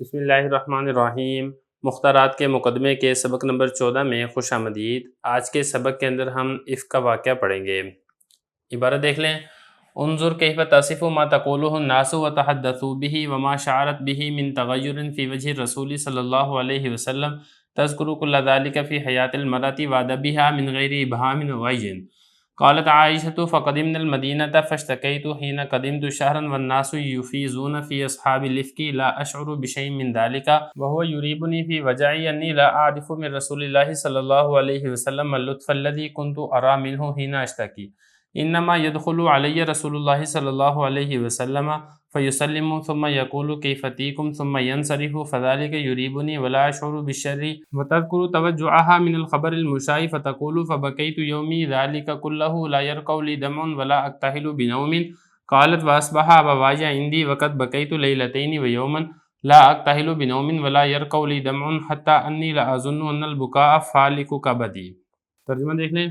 بسم اللہ الرحمن الرحیم۔ مختارات کے مقدمے کے سبق نمبر 14 میں خوش آمدید۔ آج کے سبق کے اندر ہم عفق کا واقعہ پڑھیں گے۔ عبارت دیکھ لیں۔ انظر کیف تصف ما تقوله الناس وتحدثوا به وما شعرت به من تغیر في وجه الرسول صلی اللہ علیہ وسلم تذکر كل ذلك في حیاة المرأة وادبها من غیر ابہام وعی۔ قالت عائشة فقدمنا المدينة فاشتكيت حين قدمت شهرا والناس يفيزون في أصحاب الإفك لا أشعر بشيء من ذلك وهو يريبني في وجعي أني لا أعرف من رسول الله صلى الله عليه وسلم اللطف الذي كنت أرى منه حين أشتكي إنما يدخل علي رسول الله صلى الله عليه وسلم فيسلم ثم يقول كيف تيكم ثم ينصرف فذلك يريبني ولا أشعر بالشر وتذكر توجعها من الخبر المشاع فتقول فبكيت يومي ذلك كله لا يرقى لي دمع ولا أكتحل بنوم قالت وأصبح أبواي عندي وقد بكيت ليلتين ويوما لا أكتحل بنوم ولا يرقى لي دمع حتى أني لا أظن أن البكاء فالق كبدي۔ ترجمہ دیکھ لیں۔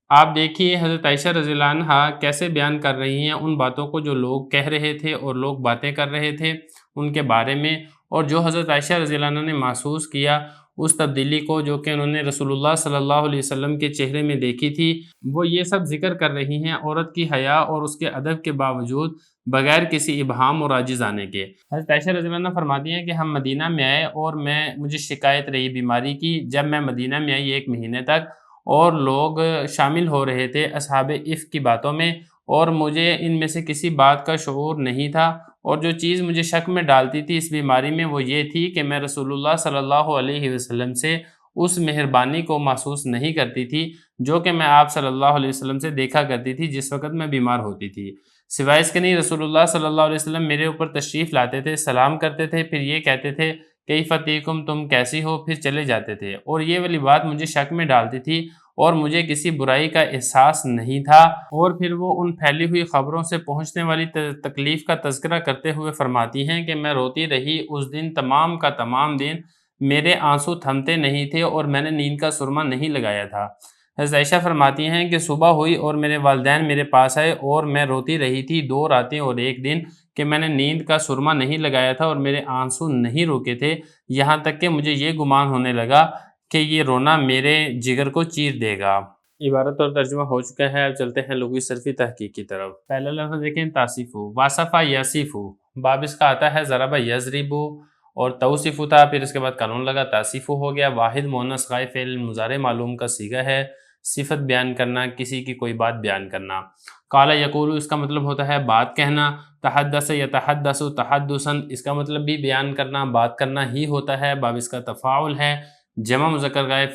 آپ دیکھیے حضرت عائشہ رضی اللہ عنہ کیسے بیان کر رہی ہیں ان باتوں کو جو لوگ کہہ رہے تھے اور لوگ باتیں کر رہے تھے ان کے بارے میں، اور جو حضرت عائشہ رضی اللہ عنہ نے محسوس کیا اس تبدیلی کو جو کہ انہوں نے رسول اللہ صلی اللہ علیہ وسلم کے چہرے میں دیکھی تھی، وہ یہ سب ذکر کر رہی ہیں عورت کی حیا اور اس کے ادب کے باوجود بغیر کسی ابہام اور عاجز آنے کے۔ حضرت عائشہ رضی اللہ عنہ فرماتی ہیں کہ ہم مدینہ میں آئے اور مجھے شکایت رہی بیماری کی۔ جب میں مدینہ میں آئی 1 مہینے تک اور لوگ شامل ہو رہے تھے اصحاب عفق کی باتوں میں، اور مجھے ان میں سے کسی بات کا شعور نہیں تھا، اور جو چیز مجھے شک میں ڈالتی تھی اس بیماری میں وہ یہ تھی کہ میں رسول اللہ صلی اللہ علیہ وسلم سے اس مہربانی کو محسوس نہیں کرتی تھی جو کہ میں آپ صلی اللہ علیہ وسلم سے دیکھا کرتی تھی جس وقت میں بیمار ہوتی تھی۔ سوائے اس کے نہیں، رسول اللہ صلی اللہ علیہ وسلم میرے اوپر تشریف لاتے تھے، سلام کرتے تھے، پھر یہ کہتے تھے کیف تیکم، تم کیسی ہو، پھر چلے جاتے تھے، اور یہ والی بات مجھے شک میں ڈالتی تھی اور مجھے کسی برائی کا احساس نہیں تھا۔ اور پھر وہ ان پھیلی ہوئی خبروں سے پہنچنے والی تکلیف کا تذکرہ کرتے ہوئے فرماتی ہیں کہ میں روتی رہی اس دن، تمام کا تمام دن میرے آنسو تھمتے نہیں تھے اور میں نے نیند کا سرما نہیں لگایا تھا۔ حضرت عائشہ فرماتی ہیں کہ صبح ہوئی اور میرے والدین میرے پاس آئے اور میں روتی رہی تھی 2 راتیں اور 1 دن کہ میں نے نیند کا سرما نہیں لگایا تھا اور میرے آنسو نہیں روکے تھے، یہاں تک کہ مجھے یہ گمان ہونے لگا کہ یہ رونا میرے جگر کو چیر دے گا۔ عبارت اور ترجمہ ہو چکا ہے، اب چلتے ہیں لغوی صرفی تحقیق کی طرف۔ پہلا لفظ دیکھیں تاسفو، واصفہ یصفو، باب اس کا آتا ہے ضربہ یضربو، اور توصفو تھا، پھر اس کے بعد قانون لگا تاسفو ہو گیا۔ واحد مؤنث غائب فعل مضارع معلوم کا صیغہ ہے، صفت بیان کرنا، کسی کی کوئی بات بیان کرنا۔ قال یقول، اس کا مطلب ہوتا ہے بات کہنا۔ تحدث یتحدث تحدثا، اس کا مطلب بھی بیان کرنا، بات کرنا ہی ہوتا ہے، باب اس کا تفاعل ہے، جمع مذکر غائب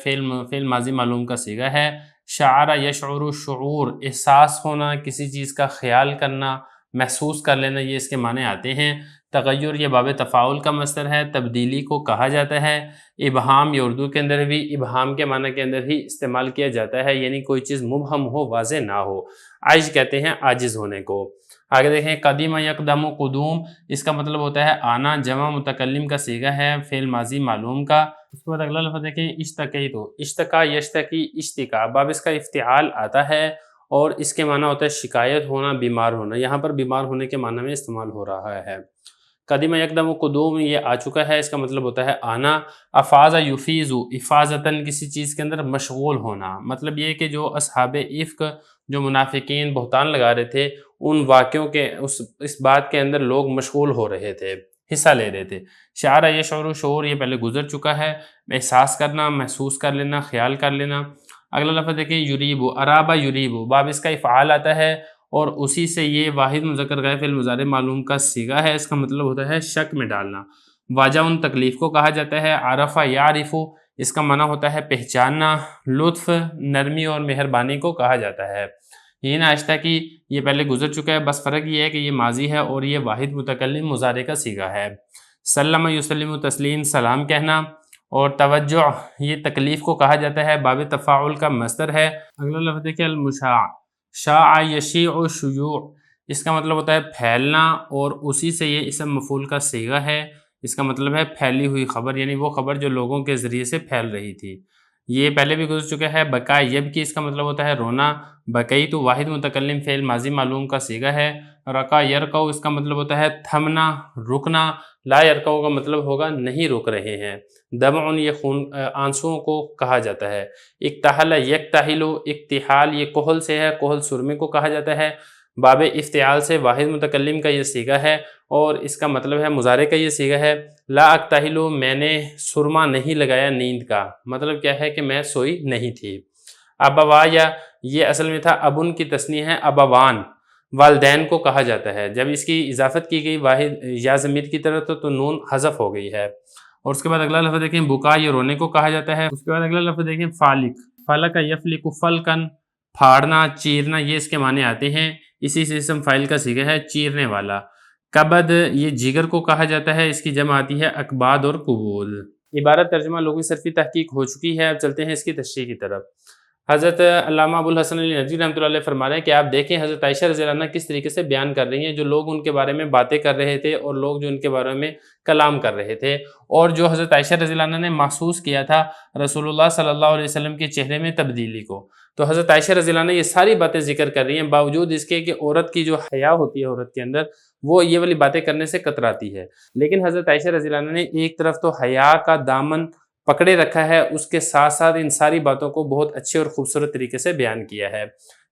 فعل ماضی معلوم کا صیغہ ہے۔ شعر یشعر، شعور احساس ہونا، کسی چیز کا خیال کرنا، محسوس کر لینا، یہ اس کے معنی آتے ہیں۔ تغیر یہ باب تفاعل کا مصدر ہے، تبدیلی کو کہا جاتا ہے۔ ابہام یہ اردو کے اندر بھی ابہام کے معنی کے اندر ہی استعمال کیا جاتا ہے، یعنی کوئی چیز مبہم ہو، واضح نہ ہو۔ عجز کہتے ہیں عاجز ہونے کو۔ آگے دیکھیں قدیم یقدم قدوم، اس کا مطلب ہوتا ہے آنا، جمع متکلم کا صیغہ ہے، فعل ماضی معلوم کا۔ اس کے بعد اگلا لفظ دیکھیں اشتکیتو، اشتکا یشتکی اشتکا، باب اس کا افتعال آتا ہے اور اس کے معنی ہوتا ہے شکایت ہونا، بیمار ہونا، یہاں پر بیمار ہونے کے معنی میں استعمال ہو رہا ہے۔ قدیم یقدم قدوم یہ آ چکا ہے، اس کا مطلب ہوتا ہے آنا۔ افاظ یفیزو، افاظتاً کسی چیز کے اندر مشغول ہونا، مطلب یہ کہ جو اصحاب عفق، جو منافقین بہتان لگا رہے تھے، ان واقعوں کے اس بات کے اندر لوگ مشغول ہو رہے تھے، حصہ لے رہے تھے۔ شعر یشعر، شعور یہ پہلے گزر چکا ہے، احساس کرنا، محسوس کر لینا، خیال کر لینا۔ اگلا لفظ دیکھیں یریبو، ارابا یریبو، باب اس کا افعال آتا ہے اور اسی سے یہ واحد مذکر غائب فعل مضارع معلوم کا صیغہ ہے، اس کا مطلب ہوتا ہے شک میں ڈالنا۔ واجہ ان تکلیف کو کہا جاتا ہے۔ عرفہ یعرفو، اس کا معنی ہوتا ہے پہچاننا۔ لطف نرمی اور مہربانی کو کہا جاتا ہے۔ یہ ناشتہ کی یہ پہلے گزر چکا ہے، بس فرق یہ ہے کہ یہ ماضی ہے اور یہ واحد متکلم مضارع کا صیغہ ہے۔ سلم یسلم تسلیم، سلام کہنا، اور توجع یہ تکلیف کو کہا جاتا ہے، باب تفاعل کا مصدر ہے۔ اگلا لفظ دیکھیں المشاع، شاع یشیع شیوع، اس کا مطلب ہوتا ہے پھیلنا اور اسی سے یہ اسم مفعول کا صیغہ ہے، اس کا مطلب ہے پھیلی ہوئی خبر، یعنی وہ خبر جو لوگوں کے ذریعے سے پھیل رہی تھی۔ یہ پہلے بھی گزر چکا ہے۔ بکا یبکی، اس کا مطلب ہوتا ہے رونا۔ بکئی تو واحد متکلم فعل ماضی معلوم کا صیغہ ہے۔ رکا یرکو اس کا مطلب ہوتا ہے تھمنا، رکنا، لا یرکو کا مطلب ہوگا نہیں رک رہے ہیں۔ دمع یہ خون آنسوؤں کو کہا جاتا ہے۔ اکتحل یکتحلو، اکتحال یہ کحل سے ہے، کحل سرمے کو کہا جاتا ہے۔ باب افتعال سے واحد متکلم کا یہ صیغہ ہے اور اس کا مطلب ہے مضارع کا یہ صیغہ ہے۔ لا اکتحلو میں نے سرما نہیں لگایا نیند کا، مطلب کیا ہے کہ میں سوئی نہیں تھی۔ ابوایا یہ اصل میں تھا ابن کی تثنیہ ہے، ابوان والدین کو کہا جاتا ہے۔ جب اس کی اضافت کی گئی واحد یا ضمیر کی طرف تو نون حذف ہو گئی ہے۔ اور اس کے بعد اگلا لفظ دیکھیں بکا، یہ رونے کو کہا جاتا ہے۔ اس کے بعد اگلا لفظ دیکھیں فالک، فلک یفلک فلکن، پھاڑنا، چیرنا، یہ اس کے معنی آتے ہیں۔ اسی سے اسم فاعل کا صیغہ ہے چیرنے والا۔ کبد یہ جگر کو کہا جاتا ہے، اس کی جمع آتی ہے اکباد اور قبول۔ عبارت ترجمہ لغوی صرفی تحقیق ہو چکی ہے، اب چلتے ہیں اس کی تشریح کی طرف۔ حضرت علامہ ابو الحسن علی ندوی رحمۃ اللہ علیہ فرما رہے ہیں کہ آپ دیکھیں حضرت عائشہ رضی اللہ عنہ کس طریقے سے بیان کر رہی ہیں، جو لوگ ان کے بارے میں باتیں کر رہے تھے اور لوگ جو ان کے بارے میں کلام کر رہے تھے، اور جو حضرت عائشہ رضی اللہ عنہ نے محسوس کیا تھا رسول اللہ صلی اللہ علیہ وسلم کے چہرے میں تبدیلی کو۔ تو حضرت عائشہ رضی اللہ عنہ یہ ساری باتیں ذکر کر رہی ہیں، باوجود اس کے کہ عورت کی جو حیا ہوتی ہے عورت کے اندر، وہ یہ والی باتیں کرنے سے کتراتی ہے، لیکن حضرت عائشہ رضی اللہ عنہ نے ایک طرف تو حیا کا دامن پکڑے رکھا ہے، اس کے ساتھ ساتھ ان ساری باتوں کو بہت اچھے اور خوبصورت طریقے سے بیان کیا ہے۔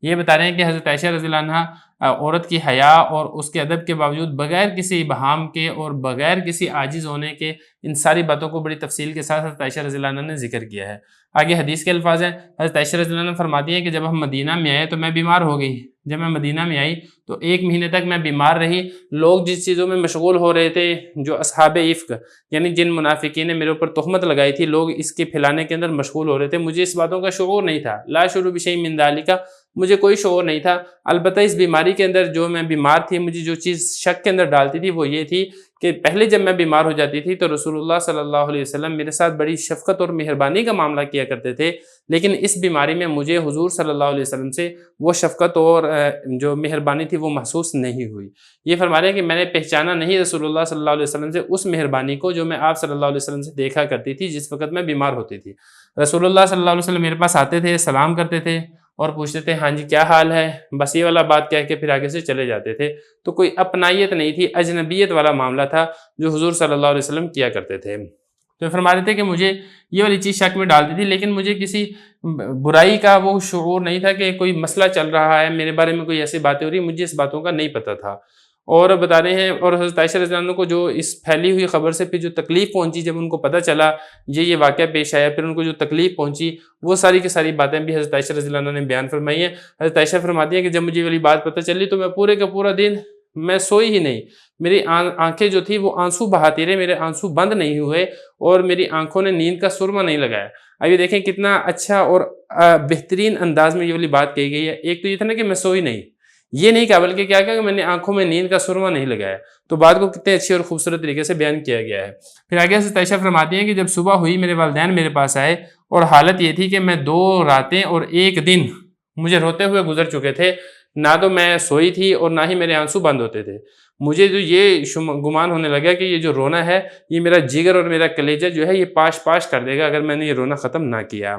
یہ بتا رہے ہیں کہ حضرت عائشہ رضی اللہ عنہ عورت کی حیا اور اس کے ادب کے باوجود بغیر کسی ابہام کے اور بغیر کسی عاجز ہونے کے ان ساری باتوں کو بڑی تفصیل کے ساتھ حضرت عائشہ رضی اللہ عنہ نے ذکر کیا ہے۔ آگے حدیث کے الفاظ ہیں، حضرت عائشہ رضی اللہ عنہ فرماتی ہیں کہ جب ہم مدینہ میں آئے تو میں بیمار ہو گئی۔ جب میں مدینہ میں آئی تو 1 مہینے تک میں بیمار رہی۔ لوگ جس چیزوں میں مشغول ہو رہے تھے، جو اصحاب افک یعنی جن منافقین نے میرے اوپر تہمت لگائی تھی، لوگ اس کے پھیلانے کے اندر مشغول ہو رہے تھے، مجھے اس باتوں کا شعور نہیں تھا۔ لا شعور بشیء من ذالک، مجھے کوئی شعور نہیں تھا۔ البتہ اس بیماری کے اندر جو میں بیمار تھی، مجھے جو چیز شک کے اندر ڈالتی تھی وہ یہ تھی کہ پہلے جب میں بیمار ہو جاتی تھی تو رسول اللہ صلی اللہ علیہ وسلم میرے ساتھ بڑی شفقت اور مہربانی کا معاملہ کیا کرتے تھے، لیکن اس بیماری میں مجھے حضور صلی اللہ علیہ وسلم سے وہ شفقت اور جو مہربانی تھی وہ محسوس نہیں ہوئی۔ یہ فرما رہے ہیں کہ میں نے پہچانا نہیں رسول اللہ صلی اللہ علیہ وسلم سے اس مہربانی کو جو میں آپ صلی اللہ علیہ وسلم سے دیکھا کرتی تھی جس وقت میں بیمار ہوتی تھی۔ رسول اللہ صلی اللہ علیہ وسلم میرے پاس آتے تھے، سلام کرتے تھے اور پوچھتے تھے ہاں جی کیا حال ہے، بس یہ والا بات کہہ کے پھر آگے سے چلے جاتے تھے۔ تو کوئی اپنائیت نہیں تھی، اجنبیت والا معاملہ تھا جو حضور صلی اللہ علیہ وسلم کیا کرتے تھے۔ تو فرما رہے تھے کہ مجھے یہ والی چیز شک میں ڈالتی تھی، لیکن مجھے کسی برائی کا وہ شعور نہیں تھا کہ کوئی مسئلہ چل رہا ہے، میرے بارے میں کوئی ایسی باتیں ہو رہی، مجھے اس باتوں کا نہیں پتہ تھا۔ اور بتا رہے ہیں، اور حضرت عائشہ رضی اللہ عنہ کو جو اس پھیلی ہوئی خبر سے پھر جو تکلیف پہنچی، جب ان کو پتہ چلا یہ واقعہ پیش آیا، پھر ان کو جو تکلیف پہنچی، وہ ساری کی ساری باتیں بھی حضرت عائشہ رضی اللہ عنہ نے بیان فرمائی ہیں۔ حضرت عائشہ فرماتی ہیں کہ جب مجھے یہ والی بات پتہ چلی تو میں پورے کا پورا دن میں سوئی ہی نہیں، میری آنکھیں جو تھی وہ آنسو بہاتی رہے، میرے آنسو بند نہیں ہوئے اور میری آنکھوں نے نیند کا سرما نہیں لگایا۔ اب یہ دیکھیں کتنا اچھا اور بہترین انداز میں یہ والی بات کہی گئی ہے۔ ایک تو یہ تھا نا کہ میں سوئی نہیں، یہ نہیں کہا، بلکہ کیا کہا کہ میں نے آنکھوں میں نیند کا سرما نہیں لگایا۔ تو بات کو کتنے اچھی اور خوبصورت طریقے سے بیان کیا گیا ہے۔ پھر آگے سے عائشہ فرماتی ہیں کہ جب صبح ہوئی میرے والدین میرے پاس آئے اور حالت یہ تھی کہ میں 2 راتیں اور 1 دن مجھے روتے ہوئے گزر چکے تھے، نہ تو میں سوئی تھی اور نہ ہی میرے آنسو بند ہوتے تھے۔ مجھے جو یہ گمان ہونے لگا کہ یہ جو رونا ہے یہ میرا جگر اور میرا کلیجہ جو ہے یہ پاش پاش کر دے گا اگر میں نے یہ رونا ختم نہ کیا۔